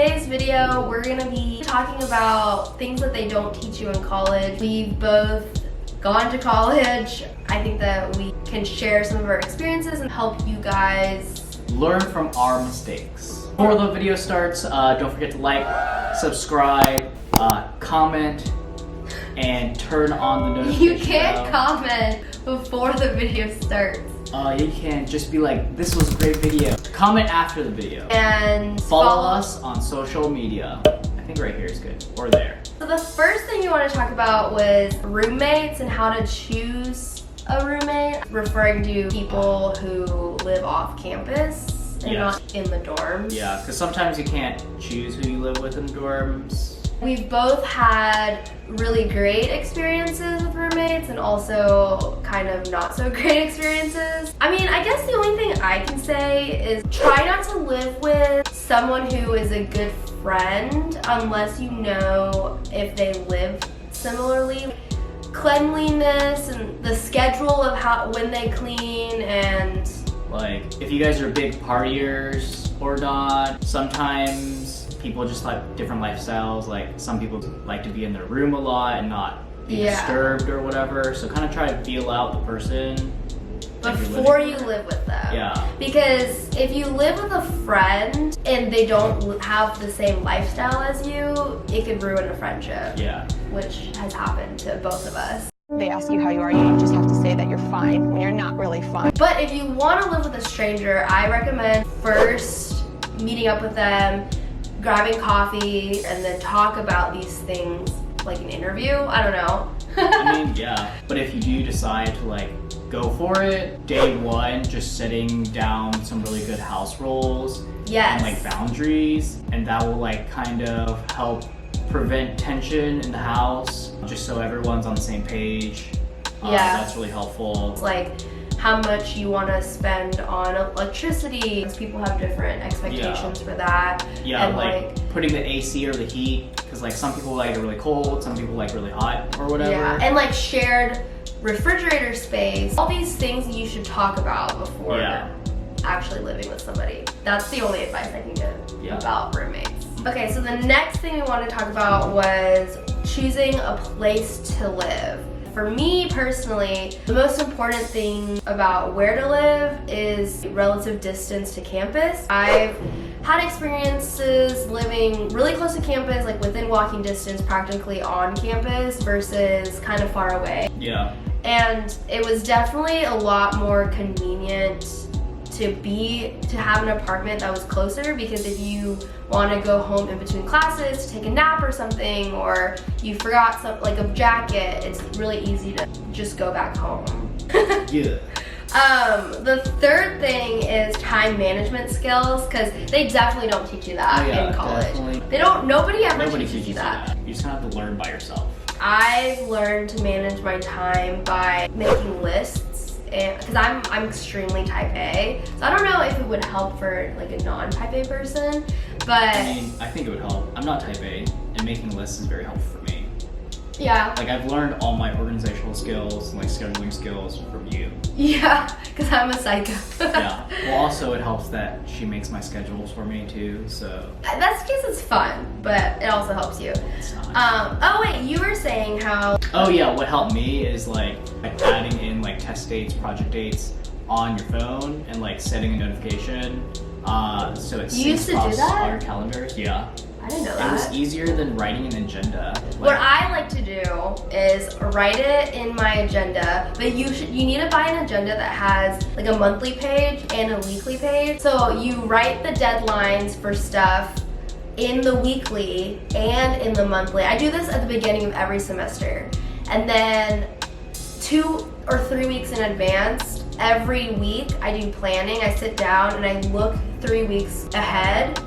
today's video, we're gonna be talking about things that they don't teach you in college. We've both gone to college. I think that we can share some of our experiences and help you guys learn from our mistakes. Before the video starts, don't forget to like, subscribe, comment, and turn on the notification You can't bell. comment before the video starts. You can just be like, this was a great video. Comment after the video. And follow us on social media. I think right here is good, or there. So the first thing we want to talk about was roommates and how to choose a roommate, referring to people who live off campus and not in the dorms. Yeah, because sometimes you can't choose who you live with in dorms. We've both had really great experiences with roommates and also kind of not so great experiences. I mean, I guess the only thing I can say is try not to live with someone who is a good friend unless you know if they live similarly. Cleanliness and the schedule of when they clean, and like if you guys are big partiers or not. Sometimes people just like different lifestyles. Like some people like to be in their room a lot and not be disturbed or whatever. So kind of try to feel out the person before you live with them. Yeah. Because if you live with a friend and they don't have the same lifestyle as you, it could ruin a friendship. Yeah. Which has happened to both of us. They ask you how you are, you just have to say that you're fine when you're not really fine. But if you want to live with a stranger, I recommend first meeting up with them, grabbing coffee, and then talk about these things like an interview. I don't know. I mean, yeah. But if you do decide to like go for it, day one, just setting down some really good house rules and like boundaries, and that will like kind of help prevent tension in the house, just so everyone's on the same page. That's really helpful. It's like how much you want to spend on electricity, because people have different expectations for that. Yeah, and like putting the AC or the heat, because like some people like it really cold, some people like really hot or whatever. Yeah, and like shared refrigerator space. All these things you should talk about before actually living with somebody. That's the only advice I can give about roommates. Okay, so the next thing we wanted to talk about was choosing a place to live. For me personally, the most important thing about where to live is relative distance to campus. I've had experiences living really close to campus, like within walking distance, practically on campus, versus kind of far away. Yeah. And it was definitely a lot more convenient to have an apartment that was closer, because if you want to go home in between classes to take a nap or something, or you forgot like a jacket, it's really easy to just go back home. Yeah. The third thing is time management skills, because they definitely don't teach you that in college. Definitely. Nobody ever teaches you that. You just kind of have to learn by yourself. I've learned to manage my time by making lists, because I'm extremely type A, so I don't know if it would help for like a non-type A person, but I mean, I think it would help. I'm not type A, and making lists is very helpful for me. Yeah. Like I've learned all my organizational skills and like scheduling skills from you. Yeah, because I'm a psycho. Yeah. Well, also it helps that she makes my schedules for me too, so. That's because it's fun, but it also helps you. It's not. Oh wait, you were saying how. Oh yeah, what helped me is like adding in like test dates, project dates on your phone, and like setting a notification. So it You used syncs to do across that? all your calendars. Yeah. I didn't know It that. was easier than writing an agenda. What I like to do is write it in my agenda, but you need to buy an agenda that has like a monthly page and a weekly page. So you write the deadlines for stuff in the weekly and in the monthly. I do this at the beginning of every semester. And then 2 or 3 weeks in advance, every week I do planning. I sit down and I look 3 weeks ahead.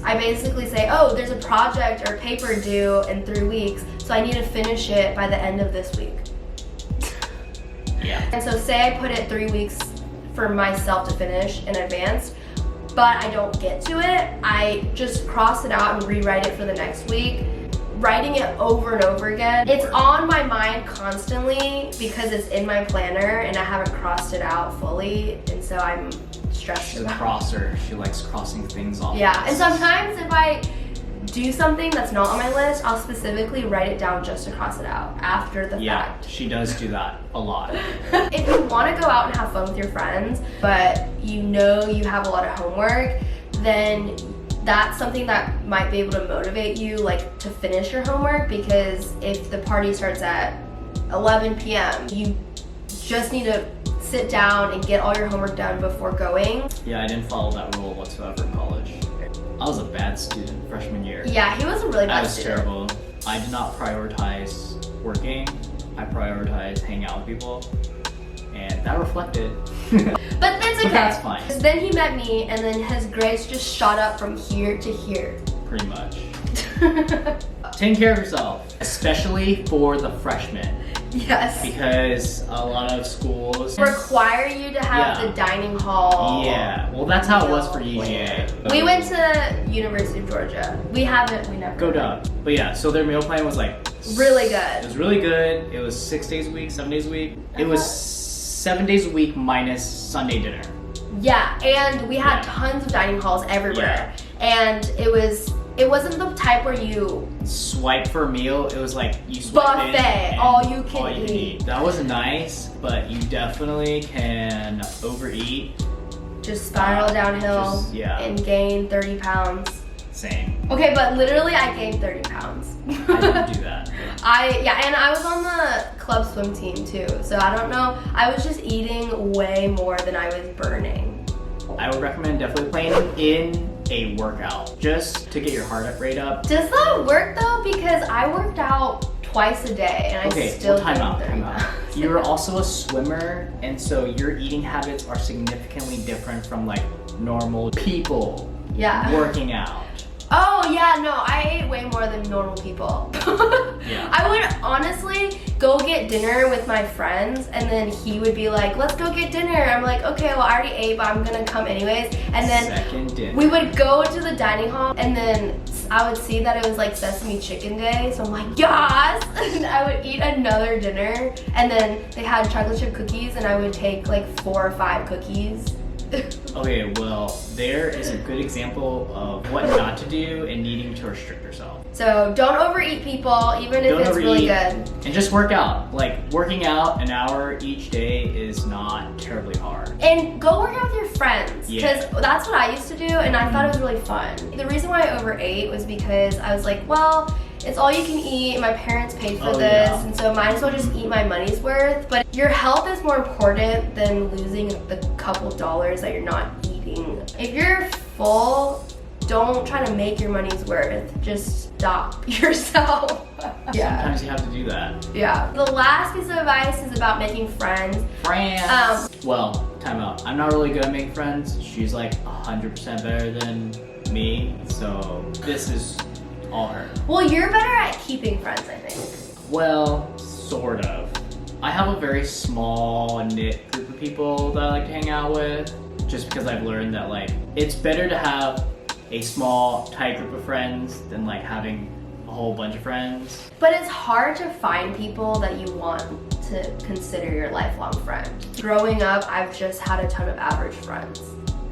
I basically say, oh, there's a project or paper due in 3 weeks, so I need to finish it by the end of this week. Yeah. And so say I put it 3 weeks for myself to finish in advance, but I don't get to it, I just cross it out and rewrite it for the next week. Writing it over and over again. It's on my mind constantly because it's in my planner and I haven't crossed it out fully, and so I'm stressed She's a about it. crosser. She likes crossing things off. Yeah, and sometimes if I do something that's not on my list, I'll specifically write it down just to cross it out after the fact. Yeah, she does do that a lot. If you want to go out and have fun with your friends, but you know you have a lot of homework, then that's something that might be able to motivate you, like, to finish your homework, because if the party starts at 11 p.m., you just need to sit down and get all your homework done before going. Yeah, I didn't follow that rule whatsoever in college. I was a bad student freshman year. Yeah, he was a really bad student. I was terrible. I did not prioritize working. I prioritized hanging out with people, and that reflected. But that's okay. But that's fine. Because then he met me, and then his grades just shot up from here to here. Pretty much. Taking care of yourself, especially for the freshmen. Yes. Because a lot of schools require you to have the dining hall. Yeah. Well, that's how it was for UGA. We went to University of Georgia. We never. Go down. But yeah, so their meal plan was like really good. It was really good. It was 6 days a week, 7 days a week. It was 7 days a week minus Sunday dinner. Yeah, and we had tons of dining halls everywhere. And it wasn't the type where you swipe for a meal. It was like you swipe buffet, all you can eat. That was nice, but you definitely can overeat. Just spiral downhill and gain 30 pounds. Same. Okay, but literally I gained 30 pounds. I didn't do that. And I was on the club swim team too, so I don't know. I was just eating way more than I was burning. I would recommend definitely planning in a workout just to get your heart rate up. Does that work though? Because I worked out twice a day and I still time out. You're also a swimmer, and so your eating habits are significantly different from like normal people working out. Oh yeah, no, I ate way more than normal people. I would honestly go get dinner with my friends, and then he would be like, let's go get dinner. I'm like, okay, well I already ate, but I'm gonna come anyways. And then we would go to the dining hall, and then I would see that it was like sesame chicken day, so I'm like, yes! And I would eat another dinner, and then they had chocolate chip cookies, and I would take like 4 or 5 cookies. Okay, well, there is a good example of what not to do and needing to restrict yourself. So don't overeat, people, even if it's really good. And just work out. Like, working out an hour each day is not terribly hard. And go work out with your friends, because that's what I used to do, and I thought it was really fun. The reason why I overate was because I was like, well, it's all you can eat, my parents paid for this, and so might as well just eat my money's worth. But your health is more important than losing the couple dollars that you're not eating. If you're full, don't try to make your money's worth. Just stop yourself. Sometimes you have to do that. Yeah. The last piece of advice is about making friends. Friends. Well, time out. I'm not really good at making friends. She's like 100% better than me, so this is all her. Well, you're better at keeping friends, I think. Well, sort of. I have a very small knit group of people that I like to hang out with, just because I've learned that like it's better to have a small, tight group of friends than like having a whole bunch of friends. But it's hard to find people that you want to consider your lifelong friend. Growing up, I've just had a ton of average friends.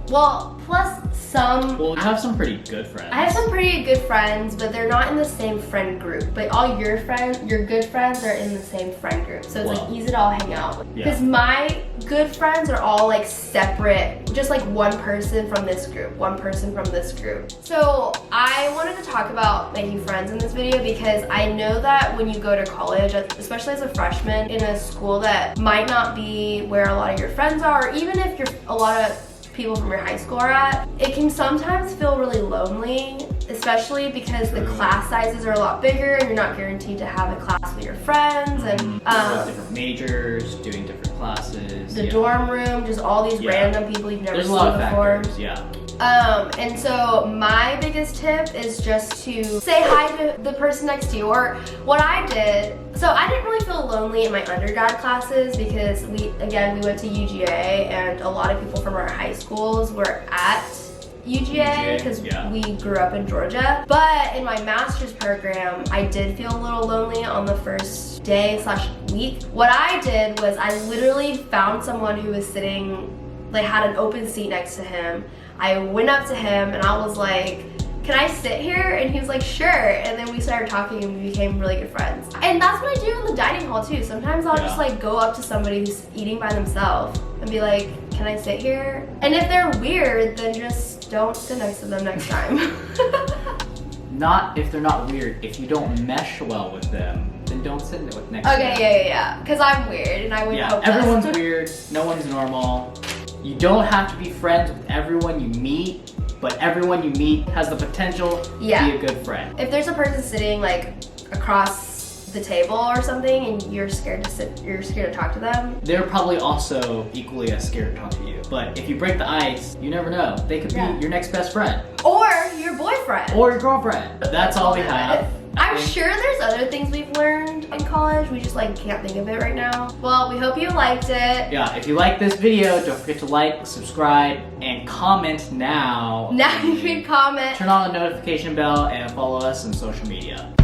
Well, plus some... Well, you have some pretty good friends. I have some pretty good friends, but they're not in the same friend group. But all your good friends are in the same friend group. So it's like easy to all hang out with. Because my good friends are all like separate, just like one person from this group, one person from this group. So I wanted to talk about making friends in this video because I know that when you go to college, especially as a freshman, in a school that might not be where a lot of your friends are, or even if a lot of people from your high school are at, it can sometimes feel really lonely, especially because the class sizes are a lot bigger and you're not guaranteed to have a class with your friends, and different majors, doing different classes, the dorm room, just all these random people you've never seen before. There's a lot of factors, and so my biggest tip is just to say hi to the person next to you. Or what I did, so I didn't really feel lonely in my undergrad classes because we went to UGA and a lot of people from our high schools were at UGA because we grew up in Georgia. But in my master's program, I did feel a little lonely on the first day / week. What I did was I literally found someone who was sitting, like had an open seat next to him. I went up to him and I was like, can I sit here? And he was like, sure. And then we started talking and we became really good friends. And that's what I do in the dining hall too. Sometimes I'll just like go up to somebody who's eating by themselves and be like, can I sit here? And if they're weird, then just don't sit next to them next time. Not if they're not weird. If you don't mesh well with them, then don't sit next to them. Okay, yeah. Because I'm weird and I wouldn't hope that. Everyone's weird. No one's normal. You don't have to be friends with everyone you meet, but everyone you meet has the potential to be a good friend. If there's a person sitting like across the table or something and you're scared to talk to them, they're probably also equally as scared to talk to you. But if you break the ice, you never know. They could be your next best friend. Or your boyfriend. Or your girlfriend. That's all we have. I'm sure there's other things we've learned in college. We just like can't think of it right now. Well, we hope you liked it. Yeah, if you like this video, don't forget to like, subscribe, and comment now. Now you can comment. Turn on the notification bell and follow us on social media.